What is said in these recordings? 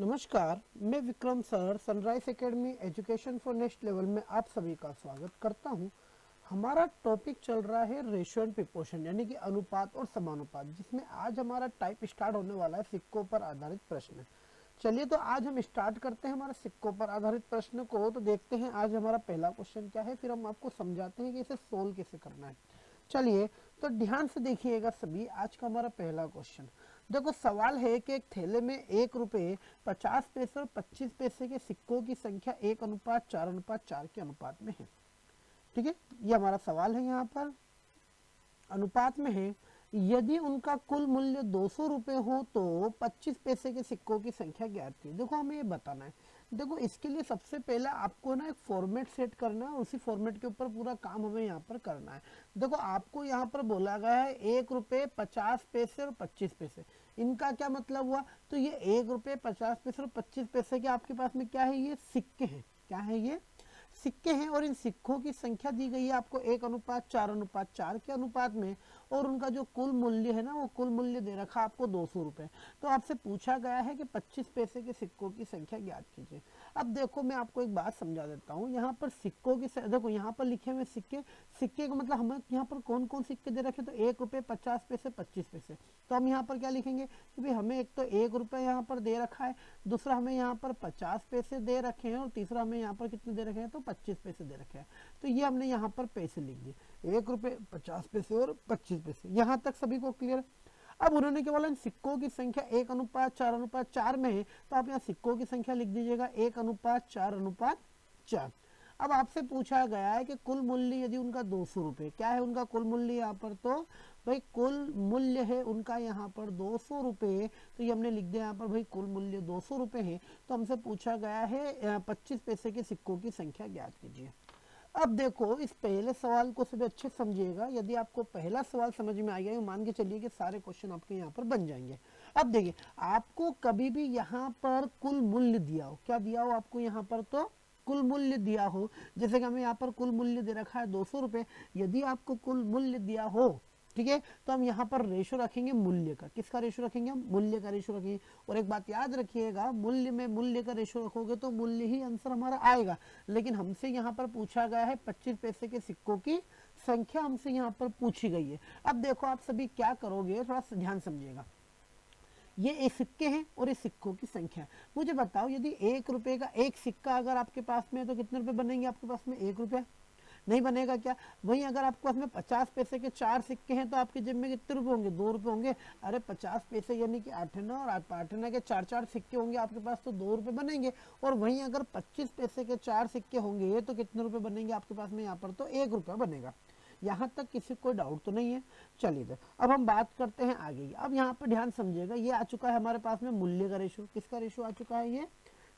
नमस्कार, मैं Vikram sir sunrise academy education for next level में आप सभी का स्वागत करता हूं। हमारा टॉपिक चल रहा है रेशियो एंड प्रोपोर्शन यानी कि अनुपात और समानुपात, जिसमें आज हमारा टाइप स्टार्ट होने वाला है सिक्कों पर आधारित प्रश्न। चलिए तो आज हम स्टार्ट करते हैं हमारे सिक्कों पर आधारित प्रश्न को। तो देखते हैं आज हमारा पहला क्वेश्चन क्या है, फिर हम आपको समझाते हैं कि इसे सोल्व कैसे करना है। चलिए तो ध्यान से देखिएगा सभी, आज का हमारा पहला क्वेश्चन। देखो सवाल है कि एक थैले में 1 रुपये 50 पैसे और 25 पैसे के सिक्कों की संख्या 1:4:4 के अनुपात में है। ठीक है, ये हमारा सवाल है, यहाँ पर अनुपात में है। यदि उनका कुल मूल्य 200 रुपये हो तो 25 पैसे के सिक्कों की संख्या ज्ञात की। देखो हमें ये बताना है। देखो इसके लिए सबसे पहले आपको ना एक फॉर्मेट सेट करना है, उसी फॉर्मेट के ऊपर पूरा काम हमें यहाँ पर करना है। देखो आपको यहाँ पर बोला गया है 1 रुपये 50 पैसे और 25 पैसे, इनका क्या मतलब हुआ? तो ये 1 रुपये 50 पैसे और 25 पैसे के आपके पास में क्या है, ये सिक्के हैं। क्या है? ये सिक्के हैं और इन सिक्कों की संख्या दी गई है आपको 1:4:4 के अनुपात में, और उनका जो कुल मूल्य है ना, वो कुल मूल्य दे रखा आपको 200 रुपये। तो आपसे पूछा गया है कि 25 पैसे के सिक्कों की संख्या ज्ञात कीजिए। अब देखो मैं आपको एक बात समझा देता हूँ। यहाँ पर सिक्कों की देखो यहाँ पर लिखे हुए सिक्के, सिक्के का मतलब हमें यहाँ पर कौन कौन सिक्के दे रखे, तो 1 रुपये 50 पैसे 25 पैसे। तो हम यहाँ पर क्या लिखेंगे कि भाई हमें एक तो 1 रुपये यहाँ पर दे रखा है, दूसरा हमें यहाँ पर 50 पैसे दे रखे हैं, और तीसरा हमें यहाँ पर कितने दे रखे हैं, तो 25 पैसे दे रखे हैं। तो ये हमने यहाँ पर पैसे लिख दिए, 1 रुपये 50 पैसे और 25 पैसे। यहाँ तक सभी को क्लियर? अब उन्होंने क्या बोला, इन सिक्कों की संख्या 1:4:4 में है, तो आप यहाँ सिक्कों की संख्या लिख दीजिएगा 1:4:4। अब आपसे पूछा गया है कि कुल मूल्य यदि उनका 200 रुपये, क्या है उनका कुल मूल्य यहाँ पर, तो भाई कुल मूल्य है उनका यहाँ पर 200 रुपये। तो ये हमने लिख दिया यहाँ पर भाई कुल मूल्य 200 रुपये है। तो हमसे पूछा गया है 25 पैसे के सिक्कों की संख्या ज्ञात कीजिए। अब देखो इस पहले सवाल को सभी अच्छे समझिएगा। यदि आपको पहला सवाल समझ में आ गया, मान के चलिए कि सारे क्वेश्चन आपके यहाँ पर बन जाएंगे। अब देखिए आपको कभी भी यहाँ पर कुल मूल्य दिया हो, क्या दिया हो आपको यहाँ पर, तो कुल मूल्य दिया हो। जैसे कि हमें यहाँ पर कुल मूल्य दे रखा है 200 रुपये। यदि आपको कुल मूल्य दिया हो, ठीक है, तो हम यहाँ पर रेशो रखेंगे मूल्य का। किसका रेशो रखेंगे? हम मूल्य का रेशो रखेंगे। और एक बात याद रखिएगा, मूल्य में मूल्य का रेशो रखोगे तो मूल्य ही आंसर हमारा आएगा। लेकिन हमसे यहाँ पर पूछा गया है 25 पैसे के सिक्कों की संख्या, हमसे यहाँ पर पूछी गई है। अब देखो आप सभी क्या करोगे, थोड़ा सा ध्यान समझिएगा। ये सिक्के हैं और ये सिक्कों की संख्या। मुझे बताओ यदि 1 रुपये का एक सिक्का अगर आपके पास में है तो कितने रुपए बनेंगे आपके पास में? 1 रुपया नहीं बनेगा क्या? वहीं अगर आपके पास में 50 पैसे के 4 सिक्के हैं तो आपकी जेब में कितने रुपए होंगे? 2 रुपए होंगे। अरे 50 पैसे यानी कि 8 और 8 के 4 सिक्के होंगे आपके पास, तो 2 रुपए बनेंगे। और वहीं अगर 25 पैसे के 4 सिक्के होंगे तो कितने रुपए बनेंगे आपके पास में? यहाँ पर तो 1 रुपया बनेगा। यहाँ तक किसी को डाउट तो नहीं है? चलिए तो अब हम बात करते हैं आगे की। अब यहाँ पर ध्यान समझिएगा, ये आ चुका है हमारे पास में मूल्य का रेशो। किसका रेशो आ चुका है? ये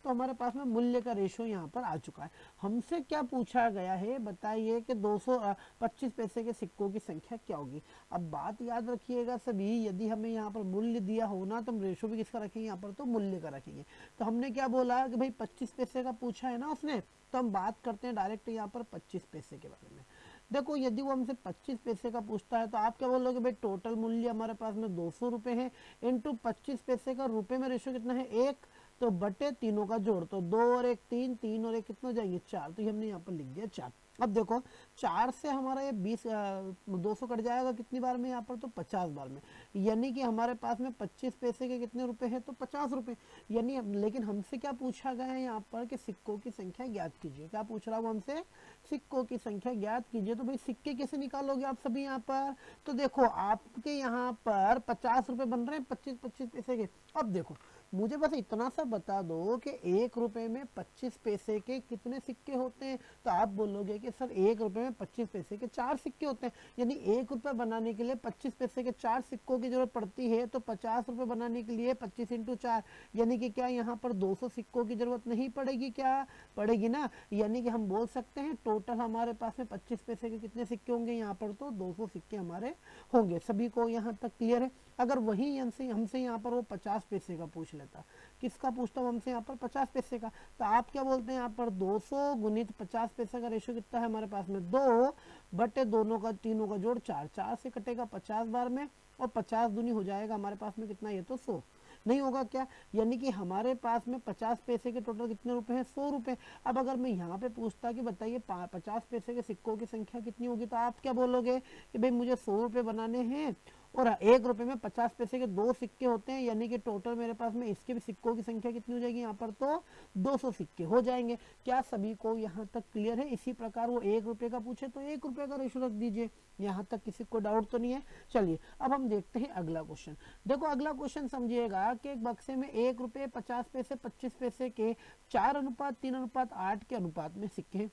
तो हमारे पास में मूल्य का रेशो यहाँ पर आ चुका है। हमसे क्या पूछा गया है, बताइए कि 225 पैसे के सिक्कों की संख्या क्या होगी। अब बात याद रखिएगा सभी, यदि हमें यहाँ पर मूल्य दिया हो ना, तो हम रेशो भी किसका रखेंगे? यहाँ पर तो मूल्य का रखेंगे। तो हमने क्या बोला कि भाई 25 पैसे का पूछा है ना उसने, तो हम बात करते हैं डायरेक्ट यहाँ पर 25 पैसे के बारे में। देखो यदि वो हमसे 25 पैसे का पूछता है तो आप क्या बोलोगे, भाई टोटल मूल्य हमारे पास में 200 रुपये है, इंटू 25 पैसे का रुपए में रेशो कितना है? 1, तो बटे तीनों का जोड़, तो 2 और 1 3, 3 और 1 कितना हो जाएंगे? 4। तो ये हमने यहाँ पर लिख दिया 4। अब देखो 4 से हमारा ये 200 कट जाएगा कितनी बार में? यहाँ पर तो 50 बार में। यानी कि हमारे पास में 25 पैसे के कितने रुपए हैं? तो 50 रुपये। यानी लेकिन हमसे क्या पूछा गया है यहाँ पर कि सिक्कों की संख्या ज्ञात कीजिए। क्या पूछ रहा है वो हमसे? सिक्कों की संख्या ज्ञात कीजिए। तो भाई सिक्के कैसे निकालोगे आप सभी यहाँ पर? तो देखो आपके यहाँ पर 50 रुपये बन रहे हैं 25 पैसे के। अब देखो मुझे बस इतना सा बता दो कि 1 रुपये में 25 पैसे के कितने सिक्के होते हैं। तो आप बोलोगे कि सर 1 रुपये में 25 पैसे के 4 सिक्के होते हैं। यानी 1 रुपया बनाने के लिए 25 पैसे के 4 सिक्कों की जरूरत पड़ती है। तो 50 रुपये बनाने के लिए 25 × 4, यानी कि क्या यहाँ पर 200 सिक्कों की जरूरत नहीं पड़ेगी? क्या पड़ेगी ना? यानी कि हम बोल सकते हैं टोटल हमारे पास में 25 पैसे के कितने सिक्के होंगे? यहाँ पर तो 200 सिक्के हमारे होंगे। सभी को यहाँ तक क्लियर है? अगर वही हमसे यहाँ पर वो 50 पैसे का पूछ लेता, किसका पूछता हूँ हमसे यहाँ पर? 50 पैसे का। तो आप क्या बोलते हैं यहाँ पर 200 गुणित 50 पैसे का रेशो कितना है हमारे पास में? 2 बटे दोनों का तीनों का जोड़ 4। 4 से कटेगा 50 बार में, और 50 दूनी हो जाएगा हमारे पास में कितना? ये तो 100। नहीं होगा क्या, यानी कि हमारे पास में 50 पैसे के टोटल कितने रुपए हैं, 100 रुपए। अब अगर मैं यहाँ पे पूछता कि बताइए 50 पैसे के सिक्कों की संख्या कितनी होगी, तो आप क्या बोलोगे कि भाई मुझे 100 रुपए बनाने हैं और 1 रुपए में 50 पैसे के 2 सिक्के होते हैं, यानी कि टोटल मेरे पास में इसके भी सिक्कों की संख्या कितनी हो जाएगी यहाँ पर, तो 200 सिक्के हो जाएंगे। क्या सभी को यहाँ तक क्लियर है। इसी प्रकार वो 1 रुपए का पूछे तो 1 रुपए का रेशो रख दीजिए, यहाँ तक किसी को डाउट तो नहीं है। चलिए अब हम देखते हैं अगला क्वेश्चन। देखो अगला क्वेश्चन समझिएगा कि एक बक्से में 1 रुपए 50 पैसे 25 पैसे के 4:3:8 के अनुपात में सिक्के हैं।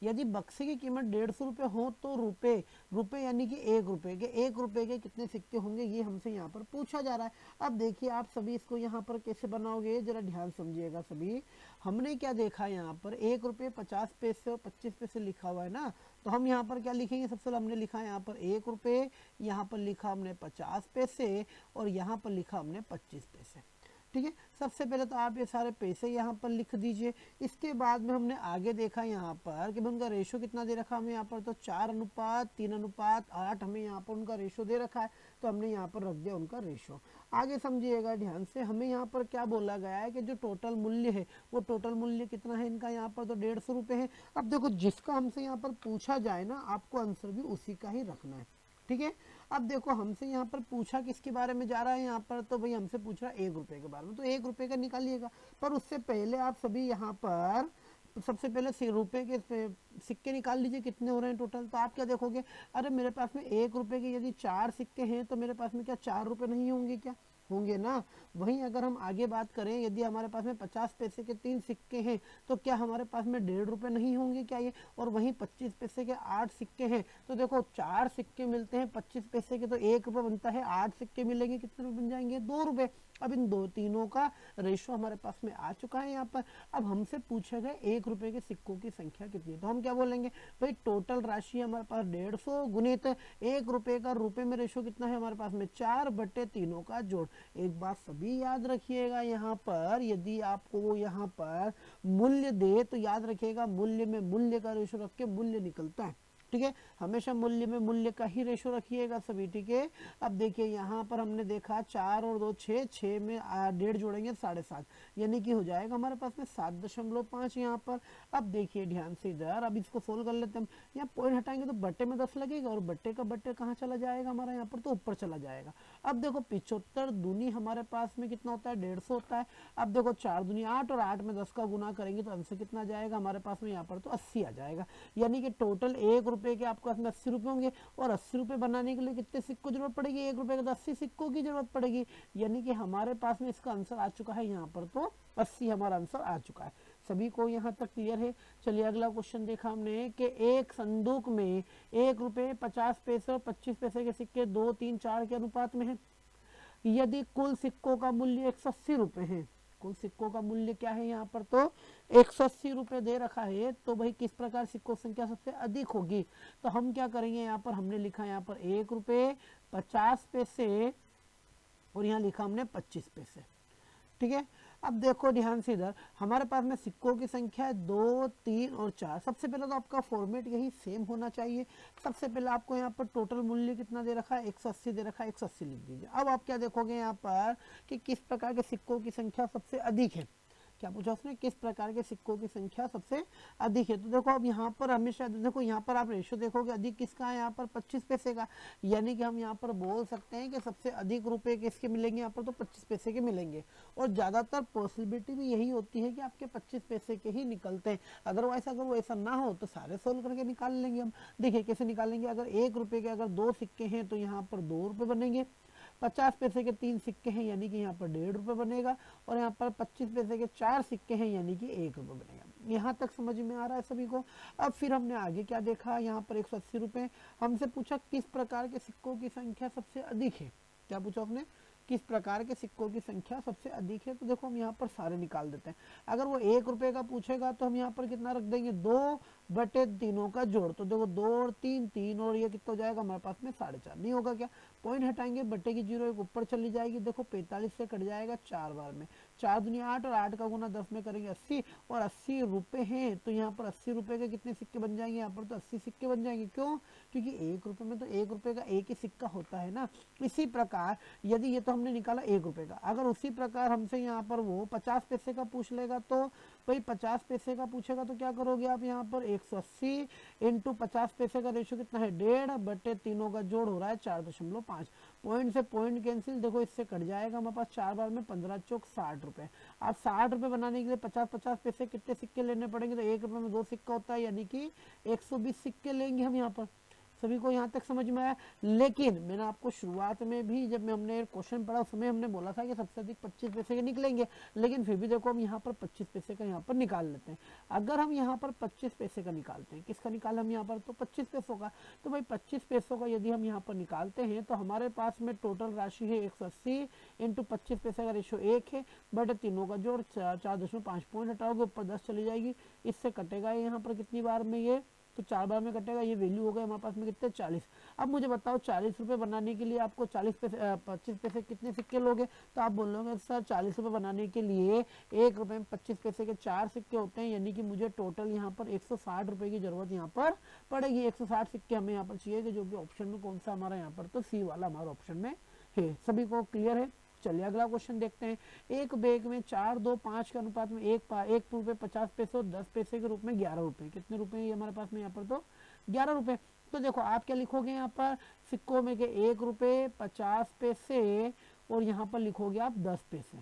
यदि बक्से की कीमत 150 रुपए हो तो रुपए यानी कि 1 रुपए के कितने सिक्के होंगे, ये हमसे यहाँ पर पूछा जा रहा है। अब देखिए आप सभी इसको यहाँ पर कैसे बनाओगे, जरा ध्यान समझिएगा सभी। हमने क्या देखा यहाँ पर 1 रुपए 50 पैसे और 25 पैसे लिखा हुआ है ना, तो हम यहाँ पर क्या लिखेंगे, सबसे पहले हमने लिखा यहाँ पर 1 रुपए, यहाँ पर लिखा हमने 50 पैसे और यहाँ पर लिखा हमने 25 पैसे। ठीक है, सबसे पहले तो आप ये सारे पैसे यहाँ पर लिख दीजिए। इसके बाद में हमने आगे देखा यहाँ पर कि उनका रेशो कितना दे रखा हमें यहाँ पर, तो 4:3:8 हमें यहाँ पर उनका रेशो दे रखा है, तो हमने यहाँ पर रख दिया उनका रेशो। आगे समझिएगा ध्यान से, हमें यहाँ पर क्या बोला गया है कि जो टोटल मूल्य है वो टोटल मूल्य कितना है इनका यहाँ पर, तो 150 रुपये है। अब देखो जिसका हमसे यहाँ पर पूछा जाए ना, आपको आंसर भी उसी का ही रखना है। ठीक है, अब देखो हमसे यहाँ पर पूछा किसके बारे में जा रहा है यहाँ पर, तो भाई हमसे पूछ रहा है 1 रुपए के बारे में, तो 1 रुपए का निकालिएगा। पर उससे पहले आप सभी यहाँ पर सबसे पहले रुपए के सिक्के निकाल लीजिए कितने हो रहे हैं टोटल। तो आप क्या देखोगे, अरे मेरे पास में 1 रुपए के यदि 4 सिक्के हैं तो मेरे पास में क्या 4 रुपए नहीं होंगे, क्या होंगे ना। वहीं अगर हम आगे बात करें, यदि हमारे पास में 50 पैसे के 3 सिक्के हैं तो क्या हमारे पास में 1.5 रुपए नहीं होंगे क्या ये। और वहीं 25 पैसे के 8 सिक्के हैं, तो देखो 4 सिक्के मिलते हैं 25 पैसे के, तो 1 रुपए बनता है, 8 सिक्के मिलेंगे कितने रुपए बन जाएंगे, 2 रुपए। अब इन तीनों का रेशो हमारे पास में आ चुका है यहाँ पर। अब हमसे पूछा गया 1 रुपए के सिक्कों की संख्या कितनी है, तो हम क्या बोलेंगे भाई टोटल राशि हमारे पास 150 गुणित 1 रुपए का रुपए में रेशो कितना है हमारे पास में 4/3 का जोड़। एक बात सभी याद रखिएगा, यहाँ पर यदि आपको यहाँ पर मूल्य दे तो याद रखिएगा मूल्य में मूल्य का रेशो रख के मूल्य निकलता है। ठीक है, हमेशा मूल्य में मूल्य का ही रेशो रखिएगा सभी। ठीक है, अब देखिए यहाँ पर हमने देखा 4 और 2 6, 6 में 1.5 जोड़ेंगे 7.5, यानी कि हो जाएगा हमारे पास में 7.5 यहाँ पर। अब देखिए ध्यान से इधर, अब इसको सोल्व कर लेते हैं हम। यहाँ पॉइंट हटाएंगे तो बट्टे में 10 लगेगा और बट्टे का बट्टे कहाँ चला जाएगा हमारा यहाँ पर, तो ऊपर चला जाएगा। अब देखो 75 दूनी हमारे पास में कितना होता है 150 होता है। अब देखो 4 दूनी 8 और 8 में 10 का गुना करेंगे तो आंसर कितना जाएगा हमारे पास में यहाँ पर, तो 80 आ जाएगा। यानी कि टोटल 1 रुपए के आपके पास में 80 रुपए होंगे और 80 रुपए बनाने के लिए कितने सिक्कों की जरूरत पड़ेगी, 1 रुपए का 80 सिक्कों की जरूरत पड़ेगी। यानी कि हमारे पास में इसका आंसर आ चुका है यहाँ पर, तो 80 हमारा आंसर आ चुका है। सभी को यहाँ तक क्लियर है। चलिए अगला क्वेश्चन देखा हमने कि एक संदूक में 1 रुपए 50 पैसे और 25 पैसे के सिक्के 2, 3, 4 के अनुपात में है। यदि कुल सिक्कों का मूल्य 180 रुपए है, कुल सिक्कों का मूल्य क्या है यहाँ पर, तो 180 रुपए दे रखा है, तो भाई किस प्रकार सिक्कों की संख्या सबसे अधिक होगी। तो हम क्या करेंगे, यहाँ पर हमने लिखा यहाँ पर 1 रुपए 50 पैसे और यहाँ लिखा हमने 25 पैसे। ठीक है, अब देखो ध्यान से इधर हमारे पास में सिक्कों की संख्या है 2, 3 और 4। सबसे पहले तो आपका फॉर्मेट यही सेम होना चाहिए। सबसे पहले आपको यहाँ पर टोटल मूल्य कितना दे रखा है 180 दे रखा है, 180 लिख दीजिए। अब आप क्या देखोगे यहाँ पर कि किस प्रकार के सिक्कों की संख्या सबसे अधिक है। क्या पूछा उसने, किस प्रकार के सिक्कों की संख्या सबसे अधिक है। तो देखो अब यहाँ पर हमेशा देखो यहाँ पर आप रेशो देखोगे अधिक किसका है यहाँ पर 25 पैसे का, यानी कि हम यहाँ पर बोल सकते हैं कि सबसे अधिक रुपए किसके मिलेंगे यहाँ पर, तो 25 पैसे के मिलेंगे। और ज़्यादातर पॉसिबिलिटी भी यही होती है कि आपके 25 पैसे के ही निकलते हैं। अदरवाइज अगर वो ऐसा ना हो तो सारे सोल्व करके निकाल लेंगे हम। देखिए कैसे निकालेंगे, अगर 1 रुपए के अगर 2 सिक्के हैं तो यहाँ पर 2 रुपए बनेंगे। 50 पैसे के 3 सिक्के हैं यानी कि यहाँ पर 1.5 रुपए बनेगा और यहाँ पर 25 पैसे के 4 सिक्के हैं यानी कि 1 रुपए बनेगा। यहाँ तक समझ में आ रहा है सभी को। अब फिर हमने आगे क्या देखा, यहाँ पर 180 रुपए हमसे पूछा किस प्रकार के सिक्कों की संख्या सबसे अधिक है। क्या पूछा आपने, किस प्रकार के सिक्कों की संख्या सबसे अधिक है। तो देखो हम यहाँ पर सारे निकाल देते हैं। अगर वो 1 रुपए का पूछेगा तो हम यहाँ पर कितना रख देंगे 2/3 का जोड़। तो देखो 2 और 3 3 और ये कितना हो जाएगा हमारे पास में 4.5, नहीं होगा क्या। पॉइंट हटाएंगे, बटे की 0 एक ऊपर चली जाएगी, देखो 45 से कट जाएगा 4 बार में, 4 दूनी 8 और 8 का गुना 10 में करेंगे 80, और 80 रुपए हैं तो यहाँ पर 80 रुपए के कितने सिक्के बन जाएंगे, यहाँ पर तो 80 सिक्के बन जाएंगे। क्यों? क्योंकि 1 रुपए में तो 1 रुपए का एक ही सिक्का होता है ना। इसी प्रकार यदि ये तो हमने निकाला 1 रुपए का, अगर उसी प्रकार हमसे यहाँ पर वो 50 पैसे का पूछ लेगा तो भाई 50 पैसे का पूछेगा तो क्या करोगे आप, यहाँ पर 180 इंटू 50 पैसे का रेशियो कितना है 1.5 बटे तीनों का जोड़ हो रहा है 4.5, पॉइंट से पॉइंट कैंसिल, देखो इससे कट जाएगा हमारे पास 4 बार में 15 चौक 60 रुपए। आप 60 रुपए बनाने के लिए 50-50 पैसे कितने सिक्के लेने पड़ेंगे, तो 1 रुपए में 2 सिक्का होता है, यानी कि 120 सिक्के लेंगे हम यहाँ पर। सभी को यहाँ तक समझ में आया? लेकिन मैंने आपको शुरुआत में भी जब हमने क्वेश्चन पढ़ा उस समय हमने बोला था कि सबसे अधिक 25 पैसे के निकलेंगे, लेकिन फिर भी देखो हम यहाँ पर 25 पैसे का यहाँ पर निकाल लेते हैं। अगर हम यहाँ पर 25 पैसे का निकालते हैं, किसका निकाल हम यहाँ पर, तो 25 पैसों का, तो भाई 25 पैसों का यदि हम यहाँ पर निकालते हैं तो हमारे पास में टोटल राशि है 180 इंटू 25 पैसे का रेशियो 1 है, बटे तीनों का जोड़ 4.5, पॉइंट हटाओगे ऊपर 10 चली जाएगी, इससे कटेगा यहाँ पर कितनी बार में, ये तो 4 बार में कटेगा, ये वैल्यू हो गई हमारे पास में कितने 40। अब मुझे बताओ 40 रुपए बनाने के लिए आपको 40 पैसे 25 पैसे कितने सिक्के लोगे, तो आप बोलोगे सर 40 रुपए बनाने के लिए 1 रुपए में 25 पैसे के 4 सिक्के होते हैं, यानी कि मुझे टोटल यहाँ पर 160 रुपए की जरूरत यहाँ पर पड़ेगी। 160 सिक्के हमें यहाँ पर चाहिए, जो कि ऑप्शन में कौन सा हमारा यहाँ पर, तो सी वाला हमारा ऑप्शन में है। सभी को क्लियर है? चलिए अगला क्वेश्चन देखते हैं। एक बैग में 4, 2, 5 के अनुपात में 1 रुपए 50 पैसे और 10 पैसे के रूप में 11 रुपए, कितने रुपए ये हमारे पास में यहाँ पर, तो 11 रुपए। तो देखो आप क्या लिखोगे यहाँ पर सिक्कों में के 1 रुपए 50 पैसे और यहाँ पर लिखोगे आप 10 पैसे।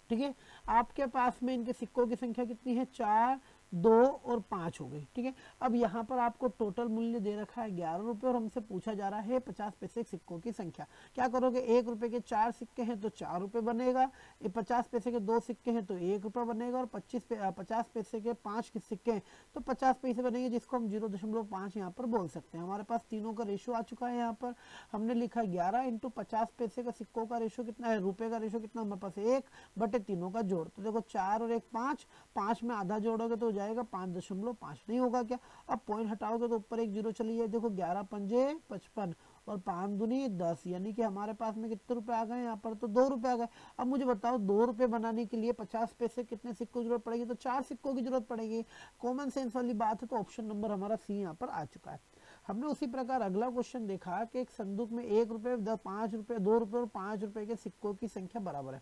ठीक है, आपके पास में इनके सिक्कों की संख्या कितनी है, 4, 2 और 5 हो गई। ठीक है, अब यहाँ पर आपको टोटल मूल्य दे रखा है 11 रुपए और हमसे पूछा जा रहा है 50 पैसे सिक्कों की संख्या। क्या करोगे, 1 रुपए के 4 सिक्के हैं तो 4 रुपए बनेगा, 50 पैसे के 2 सिक्के हैं तो 1 रुपया बनेगा, और 50 पैसे के 5 के सिक्के हैं तो 50 पैसे बनेंगे, जिसको हम 0.5 यहाँ पर बोल सकते हैं। हमारे पास तीनों का रेशियो आ चुका है। यहाँ पर हमने लिखा 11 इंटू 50 पैसे का सिक्कों का रेशियो कितना है, रुपए का रेशियो कितना हमारे पास 1 बटे तीनों का जोड़, तो देखो 4 और 1 5, 5 में आधा जोड़ोगे तो जाएगा 5.5, नहीं होगा क्या। अब पॉइंट हटाओगे तो ऊपर एक 0 चली जाए, देखो 11 पंजे 55 और 5 दूनी 10, यानी कि हमारे पास में कितने रुपए आ गए यहाँ पर, तो 2 रुपए आ गए। अब मुझे बताओ 2 रुपए बनाने के लिए 50 पैसे कितने सिक्कों की जरूरत पड़ेगी, तो 4 सिक्कों की जरूरत पड़ेगी। कॉमन सेंस वाली बात है, तो ऑप्शन नंबर हमारा सी यहाँ पर आ चुका है। हमने उसी प्रकार अगला क्वेश्चन देखा कि एक संदूक में 1 रुपए 5 रुपए 2 रुपए और 5 रुपए के सिक्कों की संख्या बराबर है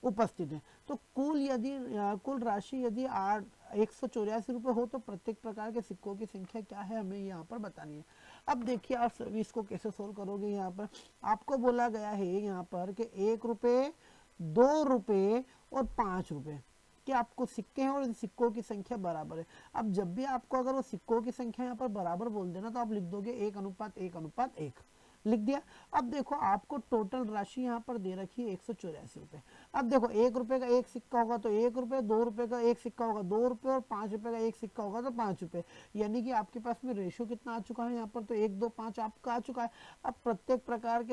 उपस्थित है, तो कुल राशि यदि 184 रुपए हो तो प्रत्येक प्रकार के सिक्कों की संख्या क्या है, हमें यहाँ पर बतानी है। अब देखिए आप सभी इसको कैसे सोल्व करोगे। यहाँ पर आपको बोला गया है यहाँ पर कि 1 रुपए 2 रुपए और 5 रुपए कि आपको सिक्के हैं और इन सिक्कों की संख्या बराबर है। अब जब भी आपको अगर वो सिक्कों की संख्या यहाँ पर बराबर बोल देना तो आप लिख दोगे 1:1:1, लिख दिया। अब देखो आपको टोटल राशि यहाँ पर दे रखी है 184 रुपए। अब देखो 1 रुपए का एक सिक्का होगा तो 1 रुपए, 2 रुपए का एक सिक्का होगा 2 रुपए और 5 रुपए का एक सिक्का होगा तो 5 रुपए, यानी कि आपके पास में रेशियो कितना आ चुका है यहाँ पर, तो 1, 2, 5 आपका आ चुका है। अब प्रत्येक प्रकार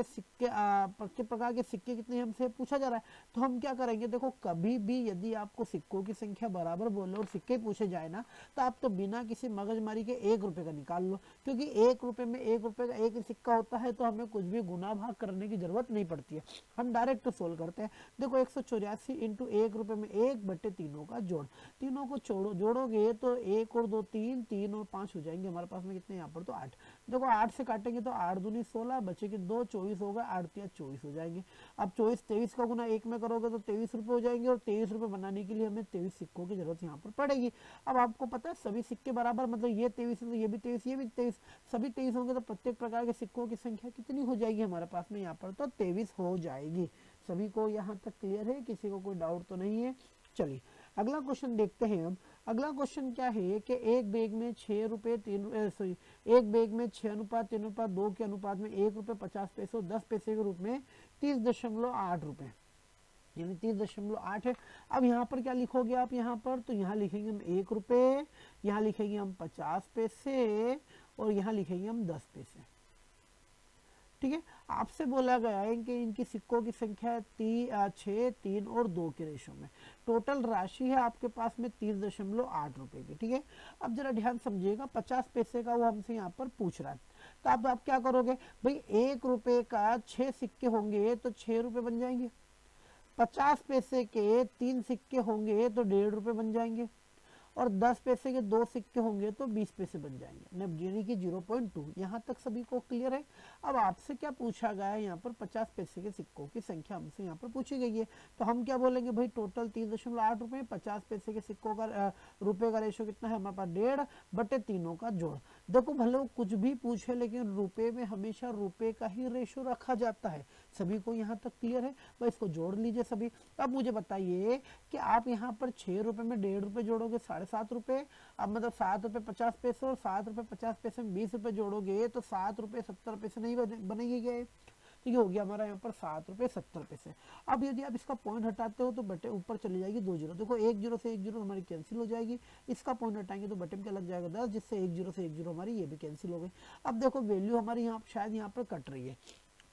के सिक्के कितने हमसे पूछा जा रहा है, तो हम क्या करेंगे, देखो कभी भी यदि आपको सिक्कों की संख्या बराबर बोले और सिक्के पूछे जाए ना, तो आप तो बिना किसी मगजमारी के 1 रुपए का निकाल लो, क्योंकि 1 रुपए में 1 रुपए का एक ही सिक्का होता है, तो हमें कुछ भी गुना भाग करने की जरूरत नहीं पड़ती है, हम डायरेक्ट सोल्व करते हैं। देखो 184 इंटू 1 रुपए में 1 बटे तीनों का जोड़, तीनों को जोड़ोगे तो 1 और 2 3, 3 और 5 हो जाएंगे, हमारे पास में कितने यहाँ पर, तो 8। देखो 8 से काटेंगे तो 8 दूनी 16, बचेगी 2, 24 होगा, 8 3 24 हो जाएंगे। अब 23 का गुना 1 में करोगे तो 23 रुपए हो जाएंगे, और 23 रुपए बनाने के लिए हमें 23 सिक्कों की जरूरत यहाँ पर पड़ेगी। अब आपको पता है सभी सिक्के बराबर, मतलब ये 23 है तो ये भी 23, ये भी 23, सभी 23 होंगे तो प्रत्येक प्रकार के सिक्कों की संख्या कितनी हो जाएगी हमारे पास में यहाँ पर, तो 23 हो जाएगी। सभी को यहाँ तक क्लियर है, किसी को कोई डाउट तो नहीं है। चलिए अगला क्वेश्चन देखते हैं हम। अगला क्वेश्चन क्या है कि एक बैग में 6 रुपए 3 एक बैग में 6:3:2 के अनुपात में 1 रुपए 50 पैसे और 10 पैसे के रूप में 30.8 रुपए, यानी 30.8 है। अब यहाँ पर क्या लिखोगे आप, यहाँ पर तो यहाँ लिखेंगे हम 1 रुपए, यहाँ लिखेंगे हम 50 पैसे और यहाँ लिखेंगे हम 10 पैसे। ठीक है, आपसे बोला गया है कि इनकी सिक्कों की संख्या 6, 3 और 2 के रेशियो में, टोटल राशि है आपके पास में 30.8 रुपए की। ठीक है, अब जरा ध्यान समझिएगा, 50 पैसे का वो हमसे यहाँ पर पूछ रहा है, तो आप क्या करोगे भाई, 1 रुपए का 6 सिक्के होंगे तो 6 रुपए बन जाएंगे, 50 पैसे के 3 सिक्के होंगे तो 1.5 रुपए बन जाएंगे, और 10 पैसे के 2 सिक्के होंगे तो 20 पैसे बन जाएंगे, यानी कि 0.2। यहाँ तक सभी को क्लियर है। अब आपसे क्या पूछा गया है, यहाँ पर 50 पैसे के सिक्कों की संख्या हमसे यहाँ पर पूछी गई है, तो हम क्या बोलेंगे भाई, टोटल 3.8 रुपए, 50 पैसे के सिक्कों का रुपए का रेशो कितना है हमारे पास 1.5 बटे तीनों का जोड़। देखो भले वो कुछ भी पूछे, लेकिन रुपए में हमेशा रुपए का ही रेशो रखा जाता है। सभी को यहाँ तक क्लियर है, भाई इसको जोड़ लीजिए सभी। अब मुझे बताइए कि आप यहाँ पर 6 रुपए में 1.5 रुपए जोड़ोगे 7.5 रुपए, अब मतलब 7 रुपए 50 पैसे और 7 रुपए 50 पैसे में 20 रुपए जोड़ोगे तो 7 रुपए 70 पैसे नहीं बनेंगे क्या, तो ये हो गया हमारा यहाँ पर 7 रुपए 70 पैसे। अब यदि आप इसका पॉइंट हटाते हो तो बटे ऊपर चली जाएगी 2 जीरो, देखो 1 जीरो से 1 जीरो हमारी कैंसिल हो जाएगी, इसका पॉइंट हटाएंगे तो बटे में क्या लग जाएगा 10, जिससे 1 जीरो से 1 जीरो हमारी ये भी कैंसिल हो गई। अब देखो वैल्यू हमारी यहाँ शायद यहाँ पर कट रही है,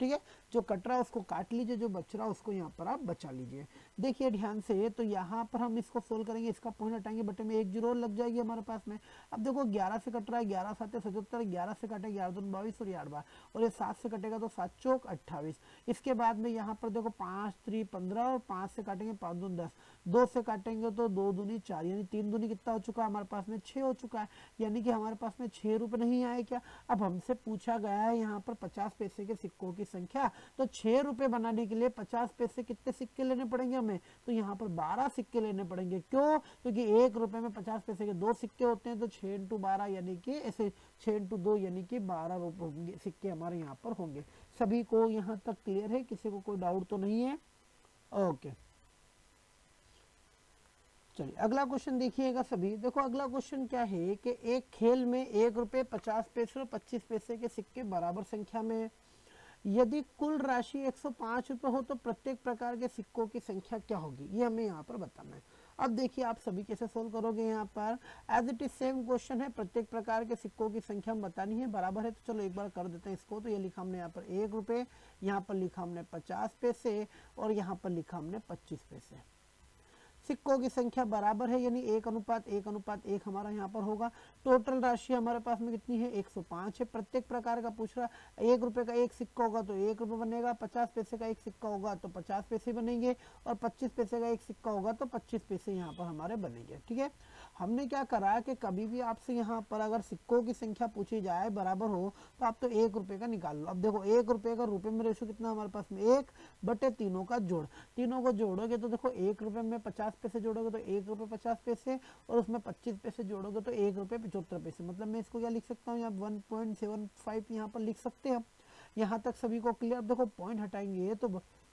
ठीक है, जो कट रहा है उसको काट लीजिए, जो बच रहा है उसको यहाँ पर आप बचा लीजिए। देखिए ध्यान से, तो यहाँ पर हम इसको सोल्व करेंगे, इसका पॉइंट हटाएंगे, बटे में 1 जीरो लग जाएगी हमारे पास में। अब देखो 11 से कट रहा है, 11 7 77, 11 से कटे 11 2 22 और 8 12, और ये 7 से कटेगा तो 7 चौक 28। इसके बाद में यहाँ पर देखो 5 3 15 और 5 से काटेंगे 5 2 10, 2 से काटेंगे तो 2 दूनी 4, यानी 3 दूनी कितना हो चुका है हमारे पास में 6 हो चुका है, यानी कि हमारे पास में 6 रुपए नहीं आए क्या। अब हमसे पूछा गया है यहाँ पर 50 पैसे के सिक्कों की संख्या, तो 6 रुपए बनाने के लिए 50 पैसे कितने सिक्के लेने पड़ेंगे हमें, तो यहाँ पर 12 सिक्के लेने पड़ेंगे। क्यों, क्योंकि 1 रुपए में 50 पैसे के 2 सिक्के होते हैं, तो 6 × 12 यानी कि ऐसे 6 × 2 यानी कि 12 रुपए होंगे, सिक्के हमारे यहाँ पर होंगे। सभी को यहाँ तक क्लियर है, किसी को कोई डाउट तो नहीं है? ओके चलिए अगला क्वेश्चन देखिएगा सभी। देखो अगला क्वेश्चन क्या है कि एक खेल में 1 रुपए 50 पैसे और 25 पैसे के सिक्के बराबर संख्या में, यदि कुल राशि 105 रुपए हो तो प्रत्येक प्रकार के सिक्कों की संख्या क्या होगी, ये हमें यहाँ पर बताना है। अब देखिए आप सभी कैसे सोल्व करोगे, यहाँ पर as it is same question है, प्रत्येक प्रकार के सिक्कों की संख्या हम बतानी है, बराबर है, तो चलो एक बार कर देते हैं इसको। तो ये लिखा हमने यहाँ पर 1 रुपए, यहाँ पर लिखा हमने 50 पैसे और यहाँ पर लिखा हमने 25 पैसे। सिक्कों की संख्या बराबर है, यानी 1:1:1 हमारा यहाँ पर होगा। टोटल राशि हमारे पास में कितनी है 105 है। प्रत्येक प्रकार का पूछ रहा है, 1 रुपए का एक सिक्का होगा तो 1 रुपए बनेगा, 50 पैसे का एक सिक्का होगा तो 50 पैसे बनेंगे, और 25 पैसे का एक सिक्का होगा तो 25 पैसे यहाँ पर हमारे बनेंगे। ठीक है, हमने क्या करा कि कभी भी आपसे यहाँ पर अगर सिक्कों की संख्या पूछी जाए बराबर हो तो आप तो 1 रुपए का निकाल लो। अब देखो 1 रुपए का रुपए में रेशो कितना हमारे पास में 1 बटे तीनों का जोड़, तीनों को जोड़ोगे तो देखो 1 रुपए में 50 पैसे जोड़ोगे तो 1 रुपए 50 पैसे, और उसमें 25 पैसे जोड़ोगे तो 1 रुपए 75 पैसे। मतलब मैं इसको क्या लिख सकता हूँ, यहाँ 1.75 यहाँ पर लिख सकते हैं। यहाँ तक सभी को क्लियर। देखो पॉइंट हटाएंगे तो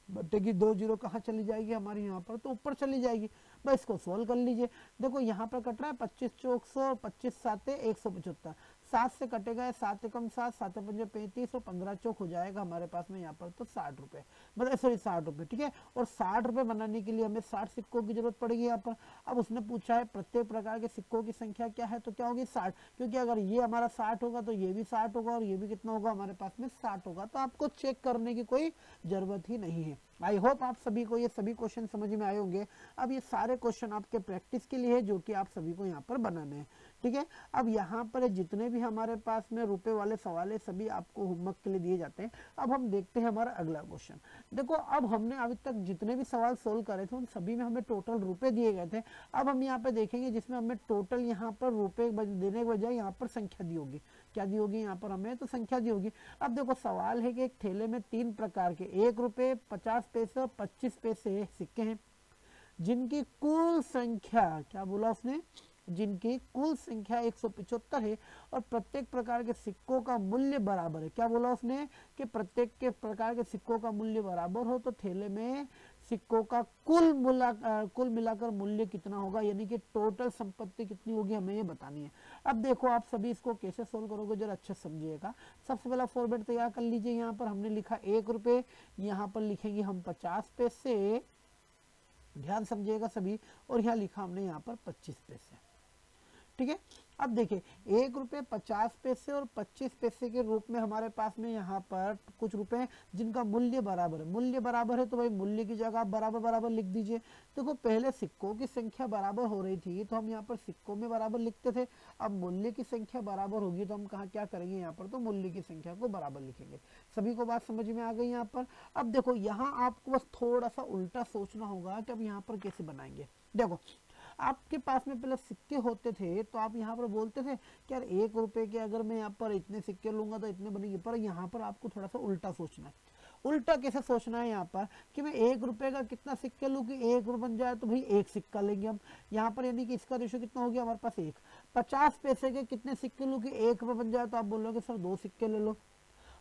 बटे की 2 जीरो कहाँ चली जाएगी हमारी, यहाँ पर तो ऊपर चली जाएगी। बस इसको सोल्व कर लीजिए। देखो यहाँ पर कट रहा है 25 चौक 100, 25 साते 175, 7 से कटेगा 7 कम 7, 7 पंजे 35 और 15 चौक हो जाएगा हमारे पास में यहाँ पर तो 60 रुपए, मतलब सॉरी 60 रुपए। ठीक है, और 60 रुपए बनाने के लिए हमें 60 सिक्कों की जरूरत पड़ेगी यहाँ पर। अब उसने पूछा है प्रत्येक प्रकार के सिक्कों की संख्या क्या है, तो क्या होगी 60, क्योंकि अगर ये हमारा 60 होगा तो ये भी 60 होगा और ये भी कितना होगा हमारे पास में 60 होगा। तो आपको चेक करने की कोई जरूरत ही नहीं है। आई होप आप सभी को ये सभी क्वेश्चन समझ में आए होंगे। अब ये सारे क्वेश्चन आपके प्रैक्टिस के लिए है, जो कि आप सभी को यहाँ पर बनाने हैं। ठीक है, अब यहाँ पर जितने भी हमारे पास में रुपए वाले सवाल है सभी आपको होमवर्क के लिए दिए जाते हैं। अब हम देखते हैं हमारा अगला क्वेश्चन। देखो अब हमने अभी तक जितने भी सवाल सोल्व करे थे उन सभी में हमें टोटल रुपए दिए गए थे। अब हम यहाँ पे देखेंगे जिसमें हमें टोटल यहाँ पर रुपए देने के बजाय यहाँ पर संख्या दी होगी। क्या दी होगी यहाँ पर हमें, तो संख्या दी होगी। अब देखो सवाल है कि एक थैले में 3 प्रकार के 1 रुपए 50 पैसे और 25 पैसे सिक्के हैं, जिनकी कुल संख्या, क्या बोला उसने, जिनकी कुल संख्या 175 है और प्रत्येक प्रकार के सिक्कों का मूल्य बराबर है। क्या बोला उसने कि प्रत्येक के प्रकार के सिक्कों का मूल्य बराबर हो तो थैले में सिक्कों का कुल मिलाकर मूल्य कितना होगा, यानी कि टोटल संपत्ति कितनी होगी हमें ये बतानी है। अब देखो आप सभी इसको कैसे सोल्व करोगे जरा अच्छे समझिएगा। सबसे पहला फॉर्मेट तैयार कर लीजिए। यहाँ पर हमने लिखा 1 रुपए, यहाँ पर लिखेंगे हम 50 पैसे, ध्यान समझिएगा सभी, और यहाँ लिखा हमने यहाँ पर 25 पैसे। ठीक है, अब देखिए 1 रुपये 50 पैसे और 25 पैसे के रूप में हमारे पास में यहाँ पर कुछ रुपए हैं जिनका मूल्य बराबर है। मूल्य बराबर है तो भाई मूल्य की जगह आप बराबर बराबर लिख दीजिए। देखो पहले सिक्कों की संख्या बराबर हो रही थी तो हम यहाँ पर सिक्कों में बराबर लिखते थे, अब मूल्य की संख्या बराबर होगी तो हम कहाँ क्या करेंगे, यहाँ पर तो मूल्य की संख्या को बराबर लिखेंगे। सभी को बात समझ में आ गई यहाँ पर। अब देखो यहाँ आपको बस थोड़ा सा उल्टा सोचना होगा कि अब यहाँ पर कैसे बनाएंगे। देखो आपके पास में पहले सिक्के होते थे तो आप यहाँ पर बोलते थे कि यार 1 रुपए के अगर मैं यहाँ पर इतने सिक्के लूंगा तो इतने बनेंगे, पर यहाँ पर आपको थोड़ा सा उल्टा सोचना है। उल्टा कैसे सोचना है यहाँ पर कि मैं 1 रुपए का कितना सिक्के लूँ कि 1 रुपये बन जाए, तो भाई 1 सिक्का लेंगे हम यहाँ पर, यानी कि इसका रेशो कितना हो गया हमारे पास 1। 50 पैसे के कितने सिक्के लूँ कि 1 रुपये बन जाए, तो आप बोलोगे सर 2 सिक्के ले लो।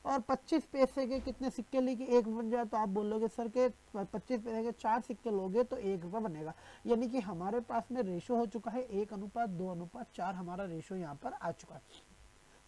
और 25 पैसे के कितने सिक्के लेके 1 बन जाए, तो आप बोलोगे सर के 25 पैसे के 4 सिक्के लोगे तो 1 रुपया बनेगा। यानी कि हमारे पास में रेशो हो चुका है 1:2:4, हमारा रेशो यहाँ पर आ चुका है।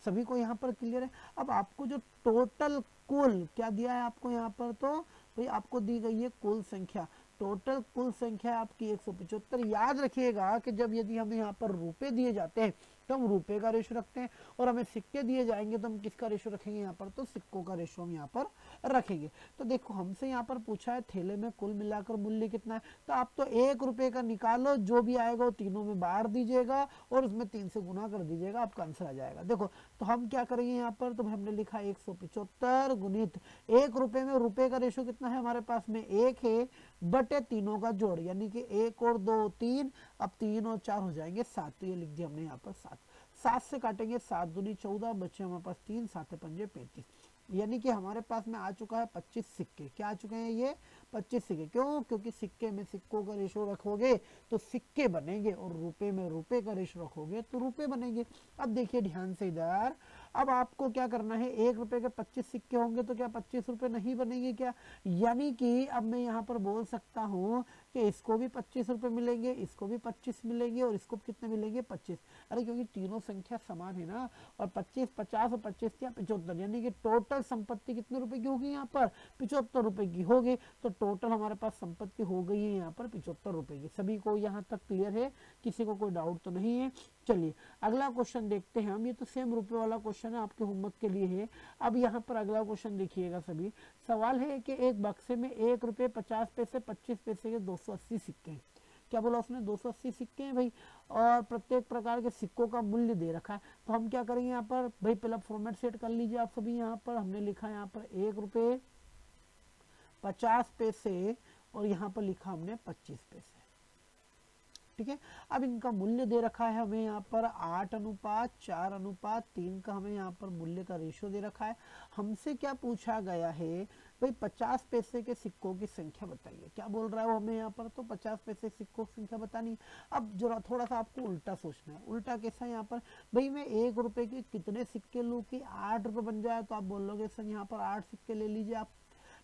सभी को यहाँ पर क्लियर है। अब आपको जो टोटल कुल क्या दिया है आपको यहाँ पर, तो भाई आपको दी गई है कुल संख्या। टोटल कुल संख्या आपकी 175। याद रखिएगा कि जब यदि हमें यहाँ पर रुपए दिए जाते हैं तो हम रुपए का रेशो रखते हैं, और हमें सिक्के दिए जाएंगे तो हम किसका रेशो रखेंगे यहाँ पर, तो सिक्कों का रेशो हम यहाँ पर रखेंगे। तो देखो हमसे यहाँ पर पूछा है थैले में कुल मिलाकर मूल्य कितना है, तो आप तो 1 रुपए का निकालो, जो भी आएगा वो तीनों में बांट दीजिएगा और उसमें 3 से गुना कर दीजिएगा, आपका आंसर आ जाएगा। देखो तो हम क्या करेंगे यहाँ पर, तो हमने लिखा 175 गुणित 1 रुपए में रुपए का रेशो कितना है हमारे पास में 1 है, बटे तीनों का जोड़, यानी कि 1 और 2 3, अब 3 और 4 हो जाएंगे 7, तो ये लिख दिया हमने यहाँ पर 7। 7 से काटेंगे 7 दूनी 14, बचे हमारे पास 3, 7 पंजे 35, यानी कि हमारे पास में आ चुका है 25 सिक्के। क्या आ चुके हैं ये 25 सिक्के। क्यों? क्योंकि सिक्के में सिक्कों का रेशो रखोगे तो सिक्के बनेंगे, और रुपए में रुपए का रेशो रखोगे तो रुपए बनेंगे। अब देखिए ध्यान से इधर, अब आपको क्या करना है, 1 रुपए के 25 सिक्के होंगे तो क्या 25 रुपए नहीं बनेंगे क्या? यानी कि अब मैं यहाँ पर बोल सकता हूँ कि इसको भी 25 रुपए मिलेंगे, इसको भी 25 मिलेंगे, और इसको कितने मिलेंगे 25। अरे क्योंकि तीनों संख्या समान है ना, और 25 50 और 25 क्या 75, यानी कि टोटल संपत्ति कितने रुपए की होगी यहाँ पर, 75 रुपए की होगी। तो टोटल हमारे पास संपत्ति हो गई है यहाँ पर 75 रुपए की। सभी को यहाँ तक क्लियर है? किसी को कोई डाउट तो नहीं है? चलिए अगला क्वेश्चन देखते हैं हम। ये तो सेम रुपए वाला क्वेश्चन है, आपके होमवर्क के लिए है। अब यहाँ पर अगला क्वेश्चन देखिएगा सभी। सवाल है कि एक बक्से में 1 रुपये 50 पैसे 25 पैसे के 280 सिक्के हैं। क्या बोला उसने, 280 सिक्के हैं भाई, और प्रत्येक प्रकार के सिक्कों का मूल्य दे रखा है। तो हम क्या करेंगे यहाँ पर, भाई पहला फॉर्मेट सेट कर लीजिए आप सभी। यहाँ पर हमने लिखा है यहाँ पर 1 रुपये 50 पैसे, और यहाँ पर लिखा हमने 25 पैसे, ठीक है। अब इनका मूल्य दे रखा है हमें यहाँ पर 8:4:3 का हमें यहाँ पर मूल्य का रेशो दे रखा है। हमसे क्या पूछा गया है, भाई 50 पैसे के सिक्कों की संख्या बताइए। क्या बोल रहा है वो हमें यहाँ पर, तो 50 पैसे सिक्कों की संख्या बतानी। अब जरा थोड़ा सा आपको उल्टा सोचना है। उल्टा कैसा है यहाँ पर, भाई मैं 1 रुपए के कितने सिक्के लूँ कि 8 रुपये बन जाए, तो आप बोलोगे सर यहाँ पर 8 सिक्के ले लीजिए आप।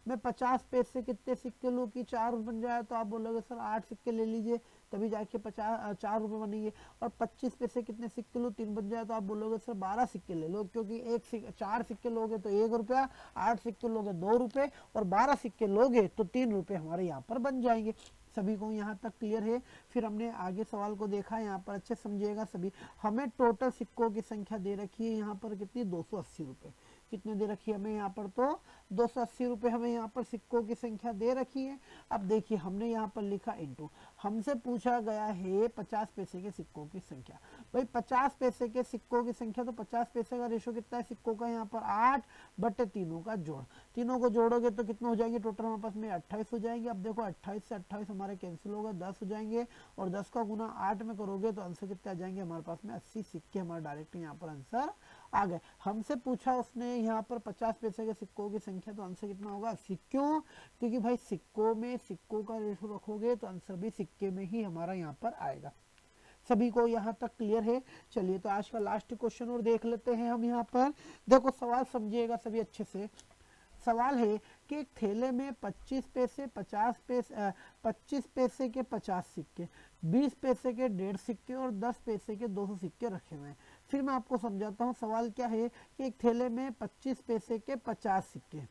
मैं 50 पैसे कितने सिक्के लूँ कि 4 रुपये बन जाए, तो आप बोलोगे सर 8 सिक्के ले लीजिए, तभी जाके 4 रुपये बनेंगे। और 25 पैसे कितने सिक्के लो 3 बन जाए, तो आप बोलोगे सर 12 सिक्के ले लो, क्योंकि 4 सिक्के लोगे तो 1 रुपया, 8 सिक्के लोगे 2 रुपये, और 12 सिक्के लोगे तो 3 रुपये हमारे यहाँ पर बन जाएंगे। सभी को यहाँ तक क्लियर है? फिर हमने आगे सवाल को देखा, यहाँ पर अच्छे समझिएगा सभी। हमें टोटल सिक्कों की संख्या दे रखी है यहाँ पर कितनी, 280 रुपये। कितने दे रखी है हमें यहाँ पर, तो 280 रुपये हमें यहाँ पर सिक्कों की संख्या दे रखी है। अब देखिए हमने यहाँ पर लिखा इनटू, हमसे पूछा गया है 50 पैसे के सिक्कों की संख्या। भाई 50 पैसे के सिक्कों की संख्या, तो 50 पैसे का रेशो कितना है सिक्कों का, यहाँ पर 8 बटे तीनों का जोड़। तीनों को जोड़ोगे तो कितने हो जाएंगे, टोटल हमारे पास में 28 हो जाएंगे। अब देखो 28 से 28 हमारे कैंसिल होगा, 10 हो जाएंगे, और 10 का गुना 8 में करोगे तो आंसर कितने आ जाएंगे हमारे पास में, 80 सिक्के हमारा डायरेक्ट यहाँ पर आंसर आ गए। हमसे पूछा उसने यहाँ पर 50 पैसे के सिक्कों की संख्या, तो आंसर कितना होगा 80। क्यों? क्योंकि भाई सिक्कों में सिक्कों का रेशो रखोगे तो आंसर भी सिक्के में ही हमारा यहाँ पर आएगा। सभी को यहाँ तक क्लियर है? चलिए तो आज का लास्ट क्वेश्चन और देख लेते हैं हम। यहाँ पर देखो सवाल समझिएगा सभी अच्छे से। सवाल है कि एक थैले में 25 पैसे 50 पैसे 25 पैसे के 50 सिक्के, 20 पैसे के 1.5 सिक्के और 10 पैसे के 200 सिक्के रखे हुए हैं। फिर मैं आपको समझाता हूँ। सवाल क्या है कि एक थैले में 25 पैसे के 50 सिक्के,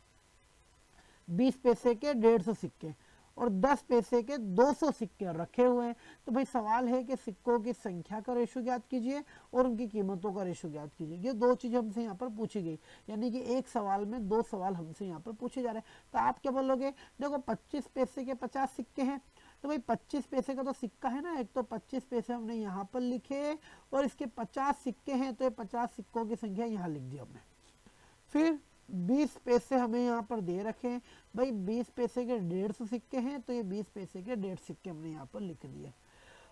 20 पैसे के 150 सिक्के और 10 पैसे के 200 सिक्के रखे हुए हैं। तो भाई सवाल है कि सिक्कों की संख्या का रेशो ज्ञात कीजिए और उनकी कीमतों का रेशो ज्ञात कीजिए। ये दो चीजें हमसे यहाँ पर पूछी गई, यानी कि एक सवाल में दो सवाल हमसे यहाँ पर पूछे जा रहे हैं। तो आप क्या बोलोगे, देखो 25 पैसे के 50 सिक्के हैं, तो भाई 25 पैसे का तो सिक्का है ना एक, तो 25 पैसे हमने यहाँ पर लिखे और इसके 50 सिक्के हैं, तो ये 50 सिक्कों की संख्या यहाँ लिख दी हमने। फिर 20 पैसे हमें यहाँ पर दे रखे हैं, भाई 20 पैसे के 150 सिक्के हैं, तो ये 20 पैसे के 150 सिक्के हमने यहाँ पर लिख दिए।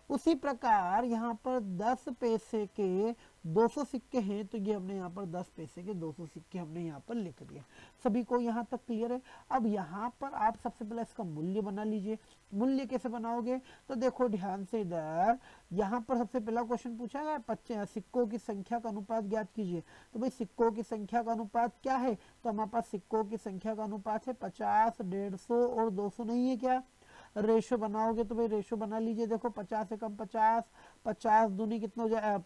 उसी प्रकार यहाँ पर 10 पैसे के 200 सिक्के हैं, तो ये हमने यहाँ पर 10 पैसे के 200 सिक्के हमने यहाँ पर लिख दिए। सभी को यहाँ तक क्लियर है। अब यहाँ पर आप सबसे पहले इसका मूल्य बना लीजिए। मूल्य कैसे बनाओगे, तो देखो ध्यान से इधर, यहाँ पर सबसे पहला क्वेश्चन पूछा है सिक्कों की संख्या का अनुपात ज्ञात कीजिए। तो भाई सिक्कों की संख्या का अनुपात क्या है, तो हमारे पास सिक्कों की संख्या का अनुपात है 50, 150 और 200, नहीं है क्या। रेशो बनाओगे तो भाई रेशो बना लीजिए, देखो 50 से कम 50, 50 दूनी कितना हो जाएगा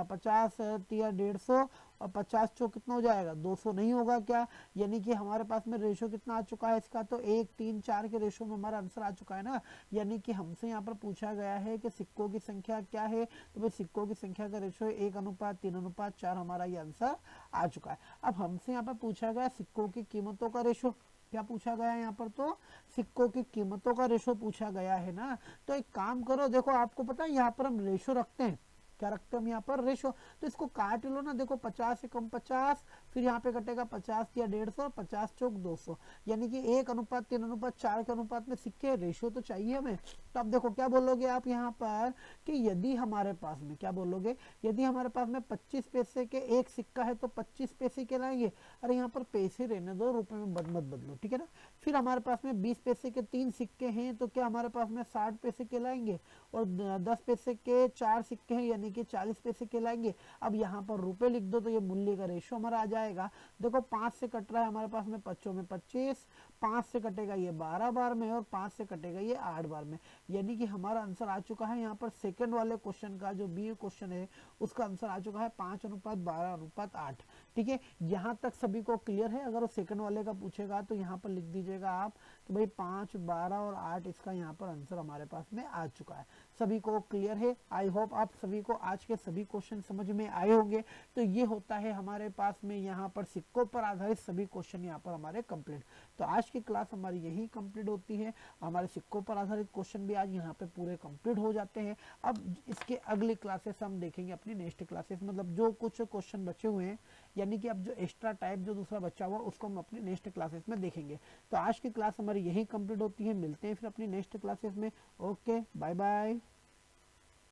50 तिया 150 और 50 चौक कितना हो जाएगा 200, नहीं होगा क्या। यानी कि हमारे पास में रेशो कितना आ चुका है इसका, तो 1, 3, 4 के रेशो में हमारा आंसर आ चुका है ना। यानी कि हमसे यहाँ पर पूछा गया है कि सिक्कों की संख्या क्या है, तो भाई सिक्कों की संख्या का रेशो 1:3:4 हमारा ये आंसर आ चुका है। अब हमसे यहाँ पर पूछा गया सिक्कों की कीमतों का रेशो, क्या पूछा गया है यहाँ पर, तो सिक्कों की कीमतों का रेशो पूछा गया है ना। तो एक काम करो, देखो आपको पता है यहाँ पर हम रेशो रखते हैं, क्या रखते हैं हम यहाँ पर रेशो, तो इसको काट लो ना, देखो 50 से कम 50, फिर यहाँ पे कटेगा 50 या 150, 50 चौक 200, यानी कि 1:3:4 के अनुपात में सिक्के, रेशो तो चाहिए हमें। तो अब देखो क्या बोलोगे आप यहाँ पर कि यदि हमारे पास में, क्या बोलोगे, यदि हमारे पास में 25 पैसे के एक सिक्का है तो 25 पैसे कहलाएंगे। अरे यहाँ पर पैसे रहने दो, रुपए में मत बदलो, ठीक है ना। फिर हमारे पास में 20 पैसे के 3 सिक्के हैं, तो क्या हमारे पास में 60 पैसे कहलाएंगे, और 10 पैसे के 4 सिक्के हैं यानी कि 40 पैसे कहलाएंगे। अब यहाँ पर रुपए लिख दो तो ये मूल्य का रेशो हमारा आ जाएगा। देखो 5 से कट रहा है हमारे पास में 5 में 25, 5 से कटेगा ये 12 बार में और 5 से कटेगा ये 8 बार में, यानी कि हमारा आंसर आ चुका है यहाँ पर सेकंड वाले क्वेश्चन का, जो बी क्वेश्चन है उसका आंसर आ चुका है 5:12:8। ठीक है, यहाँ तक सभी को क्लियर है। अगर वो सेकंड वाले का पूछेगा तो यहाँ पर लिख दीजिएगा आप कि भाई 5, 12 और 8 इसका यहाँ पर आंसर हमारे पास में आ चुका है। सभी को क्लियर है। आई होप आप सभी को आज के सभी क्वेश्चन समझ में आए होंगे। तो ये होता है हमारे पास में यहाँ पर सिक्कों पर आधारित सभी क्वेश्चन यहाँ पर हमारे कंप्लीट। तो आज की क्लास हमारी यही कंप्लीट होती है। हमारे सिक्कों पर आधारित क्वेश्चन भी आज यहाँ पे पूरे कंप्लीट हो जाते हैं। अब इसके अगली क्लासेस हम देखेंगे अपनी नेक्स्ट क्लासेस, मतलब जो कुछ क्वेश्चन बचे हुए हैं, यानी कि अब जो एक्स्ट्रा टाइप जो दूसरा बचा हुआ उसको हम अपनी नेक्स्ट क्लासेस में देखेंगे। तो आज की क्लास हमारी यही कंप्लीट होती है। मिलते हैं फिर अपनी नेक्स्ट क्लासेस में। Okay, bye bye.